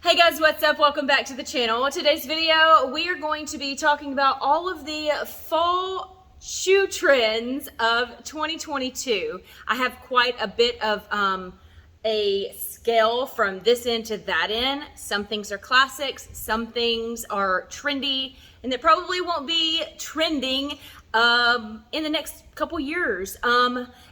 Hey guys, what's up? Welcome back to the channel. In today's video, we are going to be talking about all of the fall shoe trends of 2022. I have quite a bit of a scale from this end to that end. Some things are classics, some things are trendy, and they probably won't be trending in the next couple years.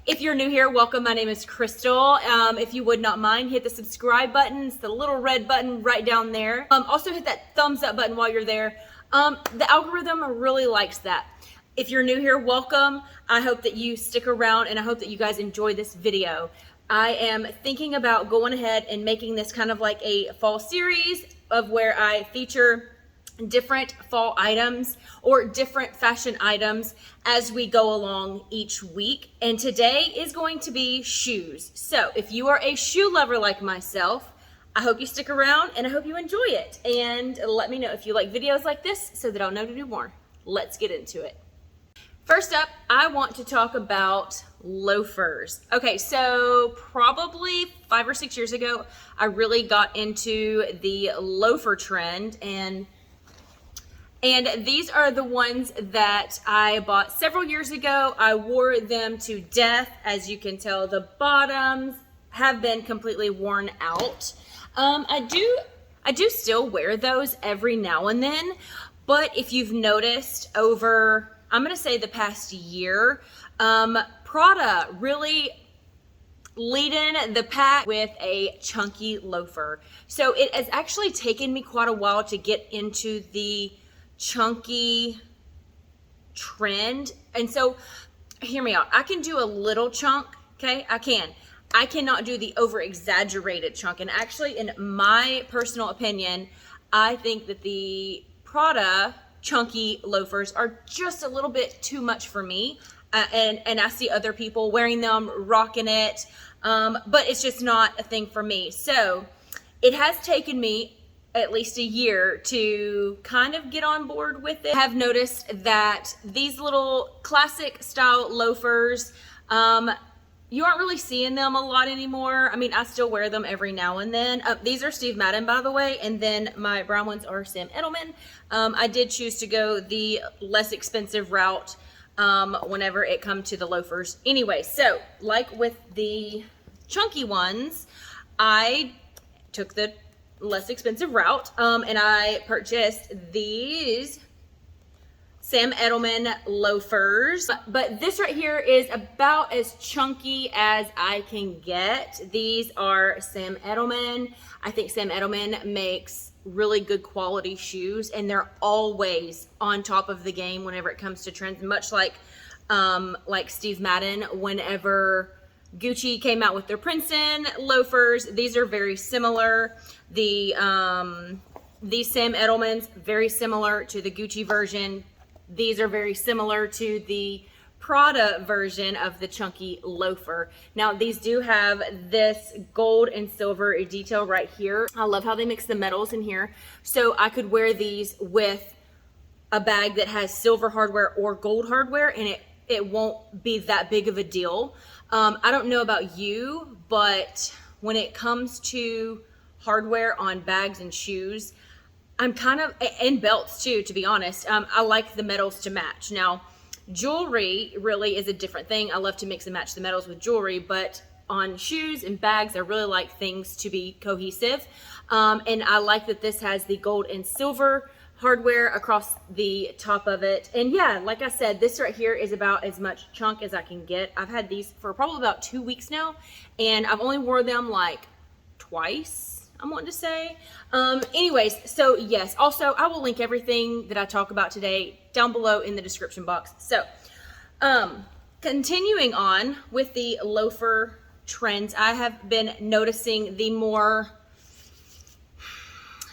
If you're new here, welcome. My name is Krystal. If you would not mind, hit the subscribe button. It's the little red button right down there. Also hit that thumbs up button while you're there. The algorithm really likes that. If you're new here, welcome. I hope that you stick around and I hope that you guys enjoy this video. I am thinking about going ahead and making this kind of like a fall series of where I feature different fall items or different fashion items as we go along each week. And today is going to be shoes. So if you are a shoe lover like myself, I hope you stick around and I hope you enjoy it. And let me know if you like videos like this so that I'll know to do more. Let's get into it. First up, I want to talk about loafers. Okay, so probably 5 or 6 years ago, I really got into the loafer trend, and these are the ones that I bought several years ago. I wore them to death. As you can tell, the bottoms have been completely worn out. I do still wear those every now and then, but if you've noticed over, I'm gonna say the past year, Prada really leading the pack with a chunky loafer. So it has actually taken me quite a while to get into the chunky trend. And so hear me out. I can do a little chunk, okay? I cannot do the over exaggerated chunk. And actually, in my personal opinion, I think that the Prada chunky loafers are just a little bit too much for me. And I see other people wearing them, rocking it, but it's just not a thing for me. So it has taken me at least a year to kind of get on board with it. I have noticed that these little classic style loafers, you aren't really seeing them a lot anymore. I mean, I still wear them every now and then. These are Steve Madden, by the way, and then my brown ones are Sam Edelman. I did choose to go the less expensive route whenever it comes to the loafers. Anyway, so like with the chunky ones, I took the less expensive route, and I purchased these Sam Edelman loafers. But this right here is about as chunky as I can get. These are Sam Edelman. I think Sam Edelman makes really good quality shoes, and they're always on top of the game whenever it comes to trends, much like Steve Madden. Whenever Gucci came out with their Princeton loafers, these are very similar. These Sam Edelmans, very similar to the Gucci version. These are very similar to the Prada version of the chunky loafer. Now, these do have this gold and silver detail right here. I love how they mix the metals in here. So I could wear these with a bag that has silver hardware or gold hardware, and it won't be that big of a deal. I don't know about you, but when it comes to hardware on bags and shoes, I'm kind of, and belts too, to be honest, I like the metals to match. Now, jewelry really is a different thing. I love to mix and match the metals with jewelry, but on shoes and bags, I really like things to be cohesive. And I like that this has the gold and silver hardware across the top of it. And yeah, like I said, this right here is about as much chunk as I can get. I've had these for probably about 2 weeks now, and I've only worn them like twice, I'm wanting to say. Anyways, so yes, also I will link everything that I talk about today down below in the description box. So continuing on with the loafer trends, I have been noticing the more,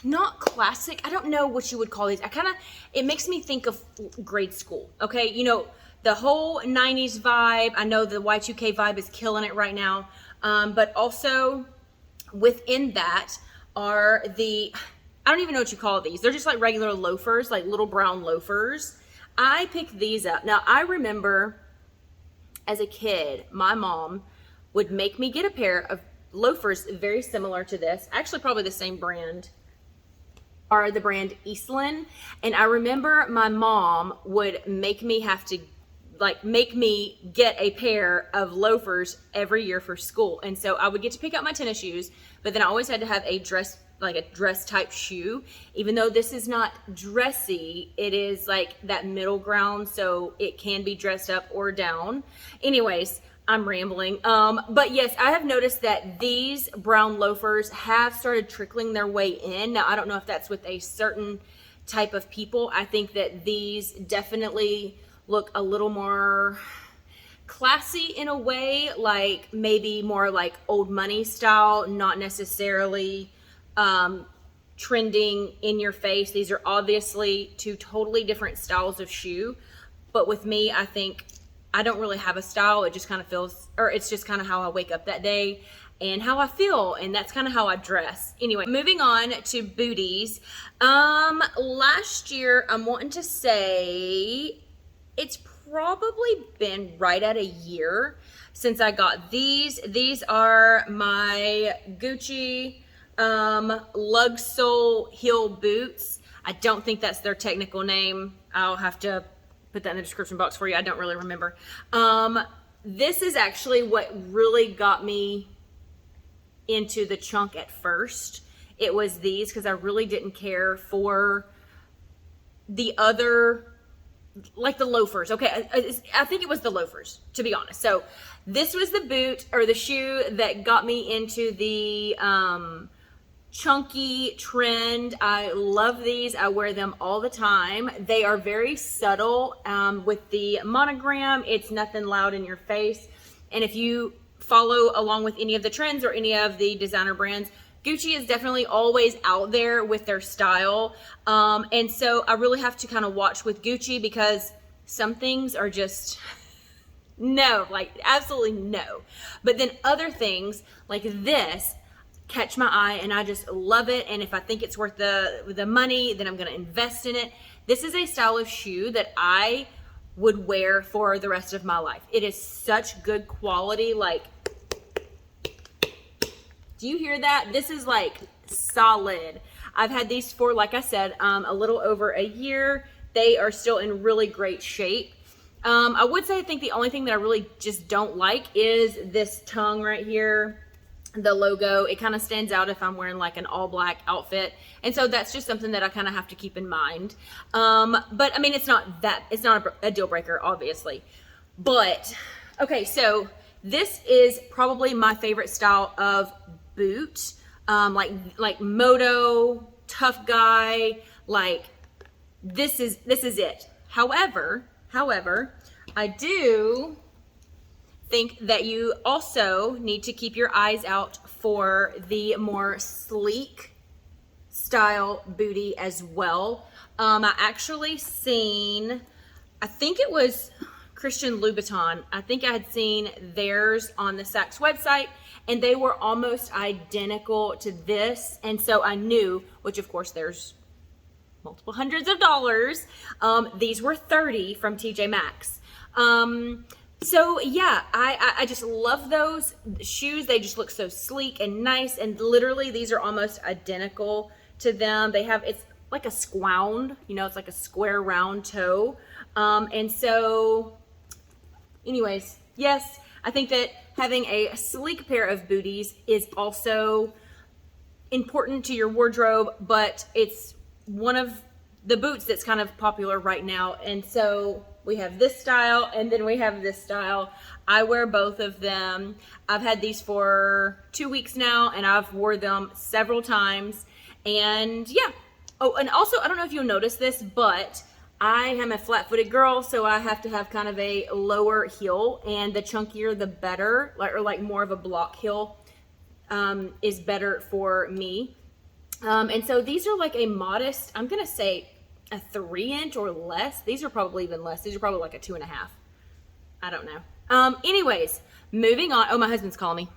not classic, I don't know what you would call these. It makes me think of grade school, okay? You know, the whole 90s vibe. I know the Y2K vibe is killing it right now. But also within that are the, I don't even know what you call these. They're just like regular loafers, like little brown loafers. I picked these up. Now, I remember as a kid, my mom would make me get a pair of loafers very similar to this. Actually, probably the same brand. are the brand Eastland. And I remember my mom would make me have to make me get a pair of loafers every year for school. And so I would get to pick out my tennis shoes, but then I always had to have a dress type shoe. Even though this is not dressy, it is like that middle ground, so it can be dressed up or down. Anyways, I'm rambling. But yes, I have noticed that these brown loafers have started trickling their way in. Now, I don't know if that's with a certain type of people. I think that these definitely look a little more classy in a way, like maybe more like old money style, not necessarily trending in your face. These are obviously two totally different styles of shoe. But with me, I think I don't really have a style. It just kind of feels, or it's just kind of how I wake up that day and how I feel, and that's kind of how I dress. Anyway, moving on to Booties. Last year, I'm wanting to say it's probably been right at a year since I got these. These are my Gucci lug sole heel boots. I don't think that's their technical name. I'll have to put that in the description box for you. I don't really remember. This is actually what really got me into the chunk at first. It was these, because I really didn't care for the other, like the loafers. Okay, I think it was the loafers, to be honest. So this was the boot or the shoe that got me into the chunky trend. I love these. I wear them all the time. They are very subtle with the monogram. It's nothing loud in your face. And if you follow along with any of the trends or any of the designer brands, Gucci is definitely always out there with their style. And so I really have to kind of watch with Gucci, because some things are just no, like absolutely no. But then other things like this catch my eye and I just love it. And if I think it's worth the money, then I'm going to invest in it. This is a style of shoe that I would wear for the rest of my life. It is such good quality. Like, do you hear that? This is like solid. I've had these for, like I said, a little over a year. They are still in really great shape. I would say I think the only thing that I really just don't like is this tongue right here. The logo, it kind of stands out if I'm wearing like an all black outfit. And so that's just something that I kind of have to keep in mind. But I mean, it's not a deal breaker, obviously. But okay, so this is probably my favorite style of boot. Like moto, tough guy, like this is it. However, I do think that you also need to keep your eyes out for the more sleek style booty as well. I actually seen, I think it was Christian Louboutin. I think I had seen theirs on the Saks website, and they were almost identical to this. And so I knew, which of course there's multiple hundreds of dollars. These were $30 from TJ Maxx. So yeah, I just love those shoes. They just look so sleek and nice, and literally these are almost identical to them. They have, it's like a squound, you know, it's like a square round toe. And so anyways, yes, I think that having a sleek pair of booties is also important to your wardrobe, but it's one of the boots that's kind of popular right now. And so we have this style and then we have this style. I wear both of them. I've had these for 2 weeks now and I've wore them several times. And yeah. Oh, and also, I don't know if you'll notice this, but I am a flat-footed girl, so I have to have kind of a lower heel, and the chunkier the better, like more of a block heel is better for me. And so these are like a modest, I'm gonna say a 3-inch or less. These are probably even less. These are probably like a 2.5. I don't know. Anyways, moving on. Oh, my husband's calling me.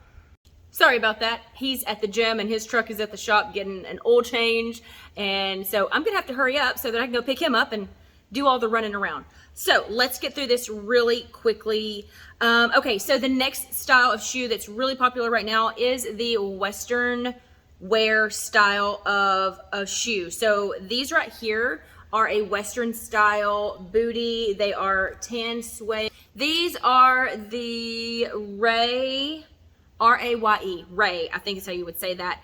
Sorry about that. He's at the gym and his truck is at the shop getting an oil change. And so I'm gonna have to hurry up so that I can go pick him up and do all the running around. So let's get through this really quickly. Okay, so the next style of shoe that's really popular right now is the Western wear style of a shoe. So these right here are a Western style booty. They are tan suede. These are the Ray, R-A-Y-E, Ray, I think is how you would say that.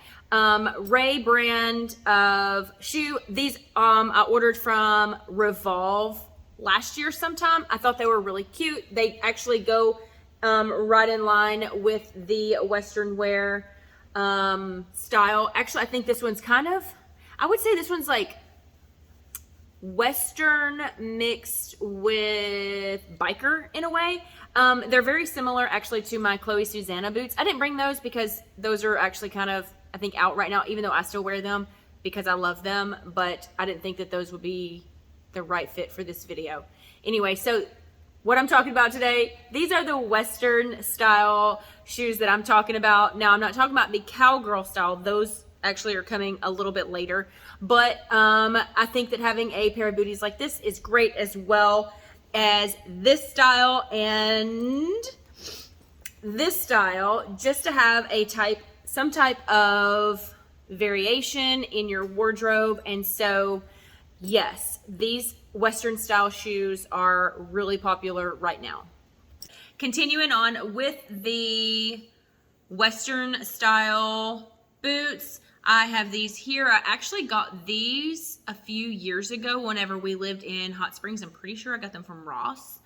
Ray brand of shoe. These I ordered from Revolve last year sometime. I thought they were really cute. They actually go right in line with the Western wear style. Actually, I think this one's kind of, I would say this one's like Western mixed with biker in a way. They're very similar actually to my Chloe Susanna boots. I didn't bring those because those are actually kind of, I think, out right now, even though I still wear them because I love them, but I didn't think that those would be the right fit for this video. Anyway, so what I'm talking about today, these are the Western style shoes that I'm talking about. Now, I'm not talking about the cowgirl style. Those actually are coming a little bit later, but I think that having a pair of booties like this is great, as well as this style and this style, just to have a some type of variation in your wardrobe. And so yes, these Western style shoes are really popular right now. Continuing on with the Western style boots, I have these here. I actually got these a few years ago whenever we lived in Hot Springs. I'm pretty sure I got them from Ross.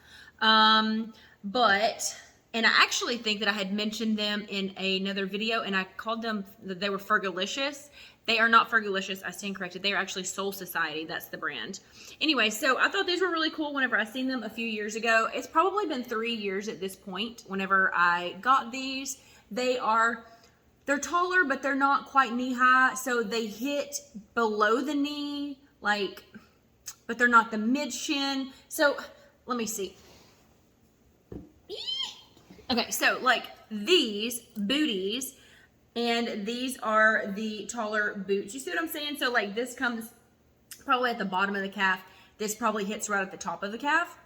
And I actually think that I had mentioned them in another video, and I called them, they were Fergalicious. They are not Fergalicious, I stand corrected. They are actually Soul Society, that's the brand. Anyway, so I thought these were really cool whenever I seen them a few years ago. It's probably been 3 years at this point whenever I got these. They're taller, but they're not quite knee high, so they hit below the knee, like, but they're not the mid shin. So let me see. Okay, so like these booties, and these are the taller boots. You see what I'm saying? So like this comes probably at the bottom of the calf. This probably hits right at the top of the calf.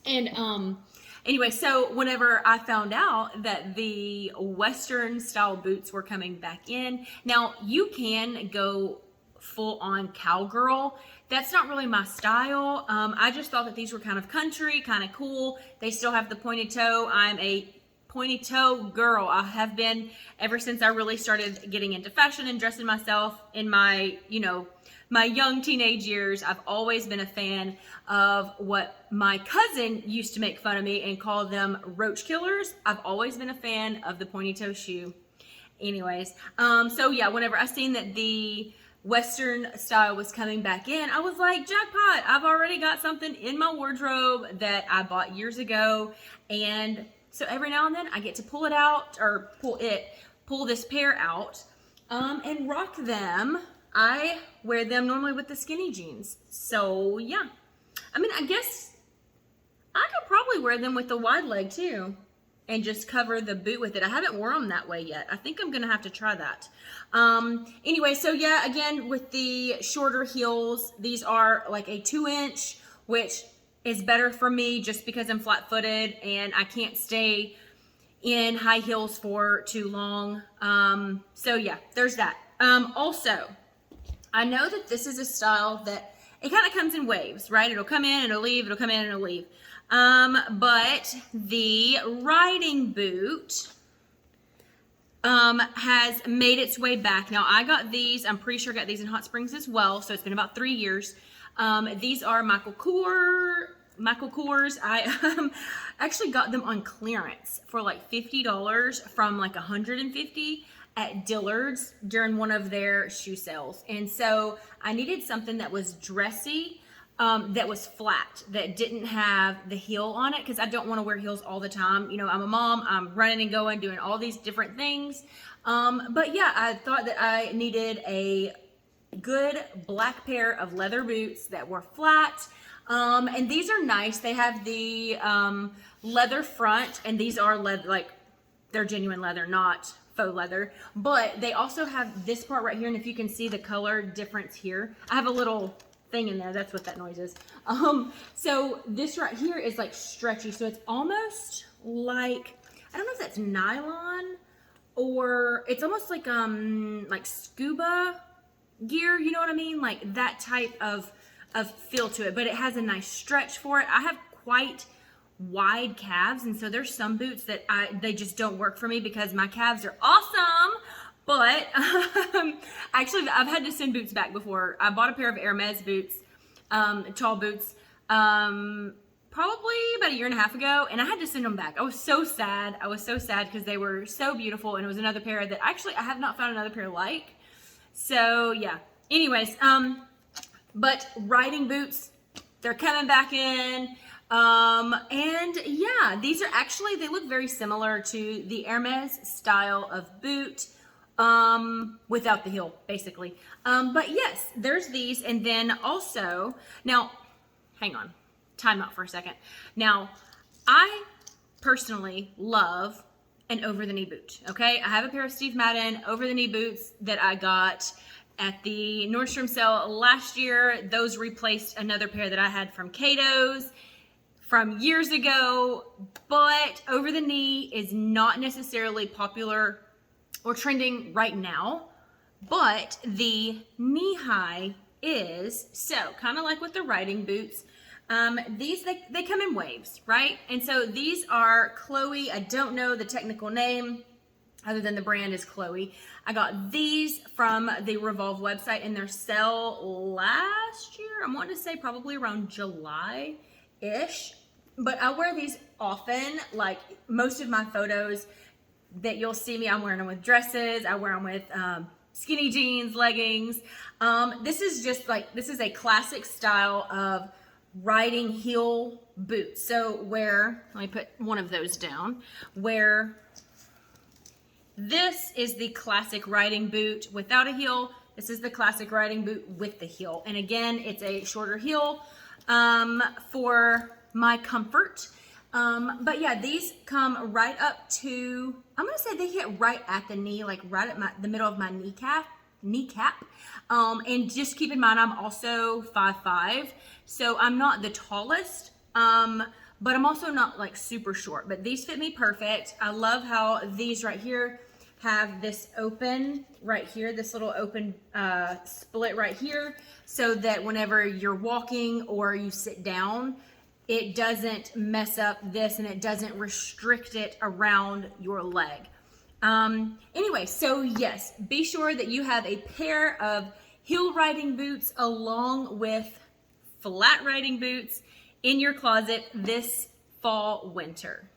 And anyway, so whenever I found out that the Western style boots were coming back in, now you can go full on cowgirl. That's not really my style. I just thought that these were kind of country, kind of cool. They still have the pointed toe. I'm a pointed toe girl. I have been ever since I really started getting into fashion and dressing myself in my, my young teenage years. I've always been a fan of what my cousin used to make fun of me and call them roach killers. I've always been a fan of the pointy toe shoe. Anyways, so yeah, whenever I seen that the Western style was coming back in, I was like, jackpot, I've already got something in my wardrobe that I bought years ago. And so every now and then I get to pull it out, or pull this pair out and rock them. I wear them normally with the skinny jeans. So yeah, I mean, I guess I could probably wear them with the wide leg too and just cover the boot with it. I haven't worn them that way yet. I think I'm gonna have to try that. Anyway, so yeah, again, with the shorter heels, these are like a 2-inch, which is better for me just because I'm flat-footed and I can't stay in high heels for too long. So yeah, there's that. Also, I know that this is a style that it kind of comes in waves, right? It'll come in and it'll leave, it'll come in and it'll leave. But the riding boot has made its way back. Now, I got these, I'm pretty sure I got these in Hot Springs as well, so it's been about 3 years. These are Michael Kors. I actually got them on clearance for like $50 from like $150 at Dillard's during one of their shoe sales. And so I needed something that was dressy, that was flat, that didn't have the heel on it, because I don't want to wear heels all the time. You know, I'm a mom, I'm running and going, doing all these different things. But yeah, I thought that I needed a good black pair of leather boots that were flat. And these are nice. They have the leather front, and these are leather, like they're genuine leather, not faux leather. But they also have this part right here, and if you can see the color difference here, I have a little thing in there. That's what that noise is. So this right here is like stretchy, so it's almost like, I don't know if that's nylon or it's almost like scuba gear, you know what I mean? Like that type of feel to it, but it has a nice stretch for it. I have quite wide calves, and so there's some boots that they just don't work for me because my calves are awesome. But actually, I've had to send boots back before. I bought a pair of Hermes boots, tall boots, probably about a year and a half ago, and I had to send them back. I was so sad. I was so sad because they were so beautiful, and it was another pair that actually I have not found another pair like. So yeah. Anyways, but riding boots, they're coming back in. And yeah, these are actually, they look very similar to the Hermes style of boot, without the heel, basically. But yes, there's these. And then also, now, hang on, time out for a second. Now, I personally love an over-the-knee boot, okay? I have a pair of Steve Madden over-the-knee boots that I got at the Nordstrom sale last year. Those replaced another pair that I had from Cato's from years ago, but over the knee is not necessarily popular or trending right now, but the knee high is. So kind of like with the riding boots, these, they come in waves, right? And so these are Chloe. I don't know the technical name other than the brand is Chloe. I got these from the Revolve website in their sale last year. I'm wanting to say probably around July-ish. But I wear these often. Like most of my photos that you'll see me, I'm wearing them with dresses. I wear them with skinny jeans, leggings. This is just like, this is a classic style of riding heel boots. So where, let me put one of those down, where this is the classic riding boot without a heel. This is the classic riding boot with the heel. And again, it's a shorter heel for my comfort. But yeah, these come right up to, I'm gonna say they hit right at the knee, like right at the middle of my kneecap. And just keep in mind, I'm also 5'5", so I'm not the tallest, but I'm also not like super short, but these fit me perfect. I love how these right here have this open right here, this little open split right here, so that whenever you're walking or you sit down, it doesn't mess up this and it doesn't restrict it around your leg. Anyway, so yes, be sure that you have a pair of heel riding boots along with flat riding boots in your closet this fall, winter.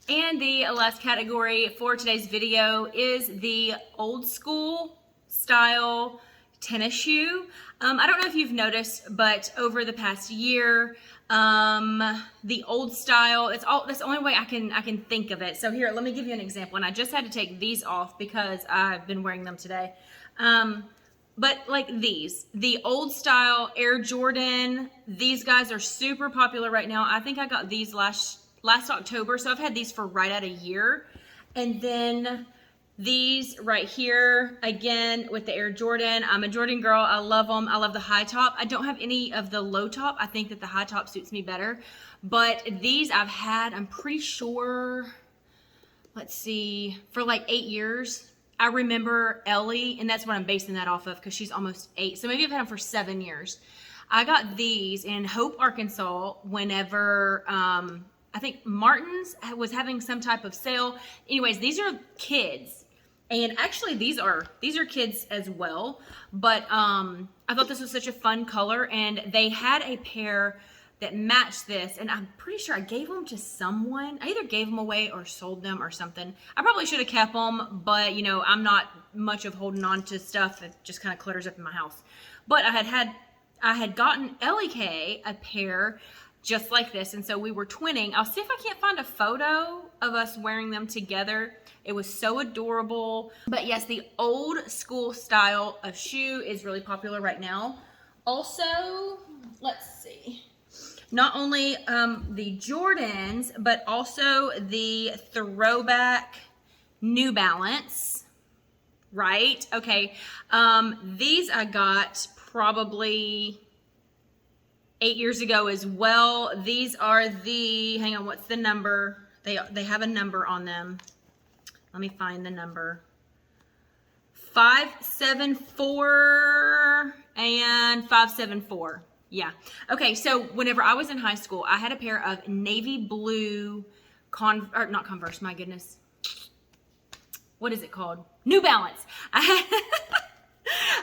And the last category for today's video is the old school style tennis shoe. I don't know if you've noticed, but over the past year, the old style, that's the only way I can think of it. So here, let me give you an example. And I just had to take these off because I've been wearing them today. But like these, the old style Air Jordan, these guys are super popular right now. I think I got these last October. So I've had these for right at a year. And then these right here, again, with the Air Jordan. I'm a Jordan girl. I love them. I love the high top. I don't have any of the low top. I think that the high top suits me better. But these I've had, I'm pretty sure, let's see, for like 8 years. I remember Ellie, and that's what I'm basing that off of because she's almost 8. So maybe I've had them for 7 years. I got these in Hope, Arkansas whenever I think Martin's was having some type of sale. Anyways, these are kids. And actually these are kids as well, but I thought this was such a fun color, and they had a pair that matched this, and I'm pretty sure I gave them to someone. I either gave them away or sold them or something. I probably should have kept them, but you know, I'm not much of holding on to stuff that just kind of clutters up in my house. But I had gotten Ellie K a pair just like this, and so we were twinning. I'll see if I can't find a photo of us wearing them together. It was so adorable. But yes, the old school style of shoe is really popular right now. Also, let's see, not only the Jordans, but also the throwback New Balance, right? Okay, these I got probably 8 years ago as well. These are the, hang on, what's the number? They have a number on them. Let me find the number. 574 and 574. Yeah. Okay, so whenever I was in high school, I had a pair of navy blue not Converse, my goodness. What is it called? New Balance. I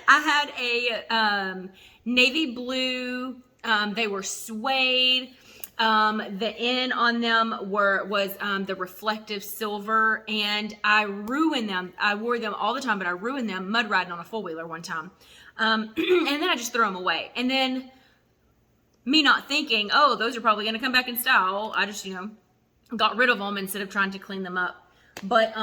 had a navy blue, they were suede. The N on them was the reflective silver, and I ruined them. I wore them all the time, but I ruined them mud riding on a four-wheeler one time. And then I just threw them away. And then me not thinking, oh, those are probably going to come back in style, I just, got rid of them instead of trying to clean them up. But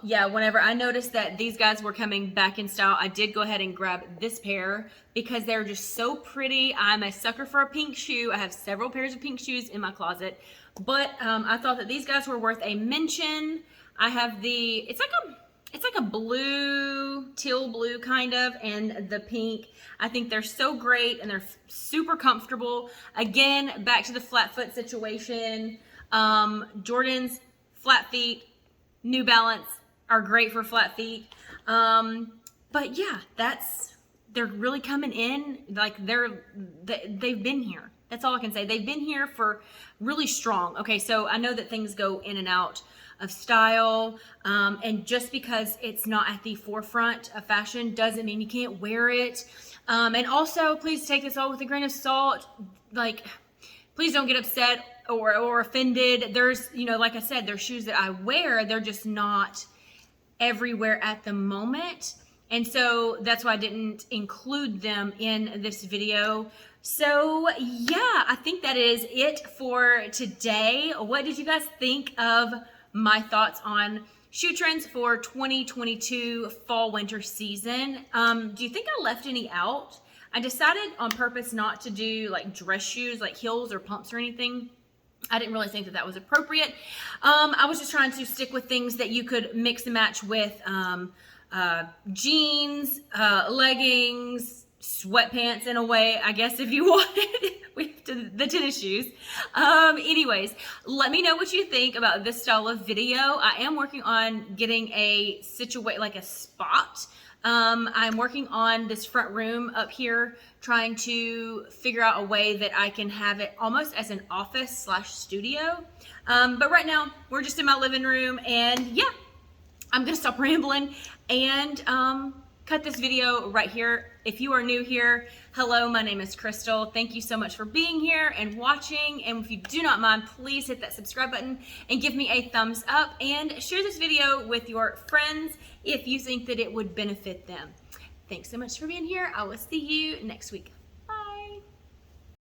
yeah, whenever I noticed that these guys were coming back in style, I did go ahead and grab this pair because they're just so pretty. I'm a sucker for a pink shoe. I have several pairs of pink shoes in my closet, but I thought that these guys were worth a mention. I have it's like a blue, teal blue kind of, and the pink. I think they're so great and they're super comfortable. Again, back to the flat foot situation. Jordan's flat feet, New Balance are great for flat feet. But yeah, they're really coming in like they've been here. That's all I can say. They've been here for really strong. Okay, so I know that things go in and out of style, and just because it's not at the forefront of fashion doesn't mean you can't wear it. And also, please take this all with a grain of salt. Like, please don't get upset or offended. There's, like I said, there's shoes that I wear, they're just not everywhere at the moment. And so that's why I didn't include them in this video. So yeah, I think that is it for today. What did you guys think of my thoughts on shoe trends for 2022 fall winter season? Do you think I left any out? I decided on purpose not to do like dress shoes, like heels or pumps or anything. I didn't really think that was appropriate. I was just trying to stick with things that you could mix and match with jeans, leggings, sweatpants in a way, I guess, if you wanted, with the tennis shoes. Anyways, let me know what you think about this style of video. I am working on getting a spot. I'm working on this front room up here, trying to figure out a way that I can have it almost as an office / studio. But right now we're just in my living room, and yeah, I'm gonna stop rambling and cut this video right here. If you are new here, hello, my name is Krystal. Thank you so much for being here and watching. And if you do not mind, please hit that subscribe button and give me a thumbs up and share this video with your friends if you think that it would benefit them. Thanks so much for being here. I will see you next week.